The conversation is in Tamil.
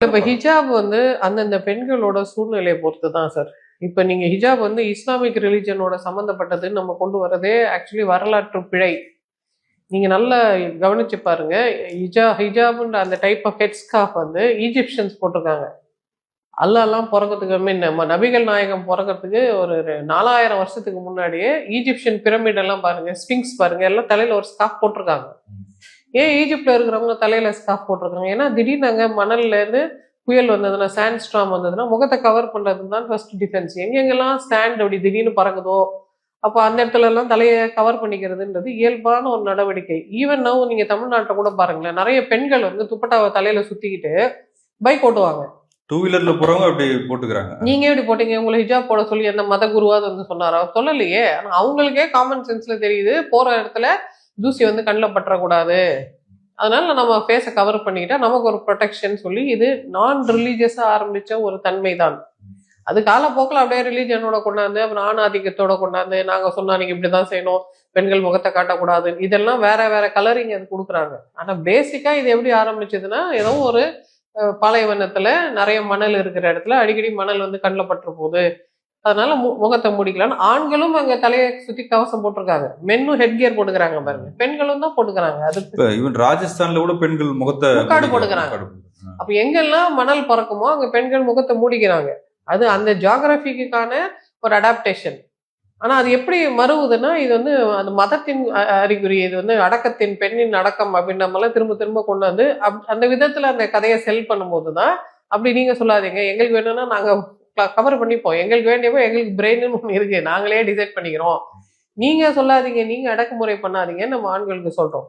இப்ப ஹிஜாப் வந்து அந்தந்த பெண்களோட சூழ்நிலையை பொறுத்து தான் சார். இப்ப நீங்க ஹிஜாப் வந்து இஸ்லாமிக் ரிலிஜனோட சம்மந்தப்பட்டதுன்னு நம்ம கொண்டு வரதே ஆக்சுவலி வரலாற்று பிழை. நீங்க நல்லா கவனிச்சு பாருங்க. ஹிஜாப்ன்ற அந்த டைப் ஆஃப் ஹெட் ஸ்கார்ஃப் வந்து ஈஜிப்ஷியன்ஸ் போட்டிருக்காங்க. அல்லாஹ்லாம் பொறக்கறதுக்கு நம்ம நபிகள் நாயகம் பொறக்கறதுக்கு ஒரு 4000 வருஷத்துக்கு முன்னாடியே ஈஜிப்ஷியன் பிரமிட் எல்லாம் பாருங்க, ஸ்பிங்க்ஸ் பாருங்க, எல்லாம் தலையில ஒரு ஸ்கார்ஃப் போட்டிருக்காங்க. ஏன் ஈஜிப்ட்ல இருக்கிறவங்க தலையில ஸ்கார்ஃப் போட்டிருக்காங்க? ஏன்னா திடீர்னு அங்க மணல்ல இருந்து புயல் வந்ததுன்னா, சாண்ட் ஸ்டார்ம் வந்ததுன்னா முகத்தை கவர் பண்றது தான் ஃபர்ஸ்ட் டிஃபென்ஸ். எங்கெங்கெல்லாம் சாண்ட் அப்படி திடீர்னு பறக்குதோ அப்போ அந்த இடத்துல எல்லாம் தலையை கவர் பண்ணிக்கிறதுன்றது இயல்பான ஒரு நடவடிக்கை. ஈவன் நவ் நீங்க தமிழ்நாட்டில் கூட பாருங்களேன், நிறைய பெண்கள் வந்து துப்பட்டாவை தலையில சுத்திக்கிட்டு பைக் ஓட்டுவாங்க. டூ வீலர்ல போறவங்க அப்படி போட்டுக்கிறாங்க. நீங்க எப்படி போட்டீங்க? உங்களை ஹிஜாப் போட சொல்லி எந்த மத குருவாது வந்து சொன்னாரா? சொல்லலையே. ஆனா அவங்களுக்கே காமன் சென்ஸ்ல தெரியுது, போற இடத்துல தூசி வந்து கண்ணில் பற்றக்கூடாது, அதனால நம்ம ஃபேஸை கவர் பண்ணிக்கிட்டா நமக்கு ஒரு ப்ரொடெக்ஷன் சொல்லி இது நான் ரிலீஜியஸா ஆரம்பிச்ச ஒரு தன்மை தான். அது காலப்போக்கில் அப்படியே ரிலீஜனோட கொண்டாந்து அப்புறம் ஆணாதிக்கத்தோட கொண்டாந்து நாங்க சொன்னா நீங்க இப்படிதான் செய்யணும், பெண்கள் முகத்தை காட்டக்கூடாது, இதெல்லாம் வேற வேற கலரிங் அது கொடுக்குறாங்க. ஆனா பேசிக்கா இது எப்படி ஆரம்பிச்சதுன்னா, ஏதோ ஒரு பாலைவனத்துல நிறைய மணல் இருக்கிற இடத்துல அடிக்கடி மணல் வந்து கண்ணில் பற்ற போகுது, அதனால முகத்தை மூடிக்கலாம்னு ஆண்களும் அங்க தலையை சுத்தி கவசம் போட்டிருக்காங்க. மென்னும் ஹெட் கியர் போட்டுக்கிறாங்க பாருங்க, பெண்களும் தான் போட்டுக்கிறாங்க. அது ஈவன் ராஜஸ்தான்ல கூட பெண்கள் முகத்தை முக்காடு போட்டுக்கிறாங்க. அப்ப எங்கெல்லாம் மணல் பறக்குமோ அங்க பெண்கள் முகத்தை மூடிக்கிறாங்க. அது அந்த ஜியாகிரபிக்கான ஒரு அடாப்டேஷன். ஆனா அது எப்படி மறுவுதுன்னா, இது வந்து அந்த மதத்தின் அறிகுறி, இது வந்து அடக்கத்தின் பெண்ணின் அடக்கம் அப்படின்னு நம்மளாம் திரும்ப திரும்ப கொண்டு வந்து அந்த விதத்துல அந்த கதையை செல் பண்ணும்போதுதான் அப்படி நீங்க சொல்லாதீங்க, எங்களுக்கு வேணும்னா நாங்க கவர் பண்ணிப்போம், எங்களுக்கு வேண்டியப்போ எங்களுக்கு பிரெயின்னு ஒன்று இருக்கு, நாங்களே டிசைட் பண்ணிக்கிறோம், நீங்க சொல்லாதீங்க, நீங்க அடக்குமுறை பண்ணாதீங்க நம்ம ஆண்களுக்கு சொல்றோம்.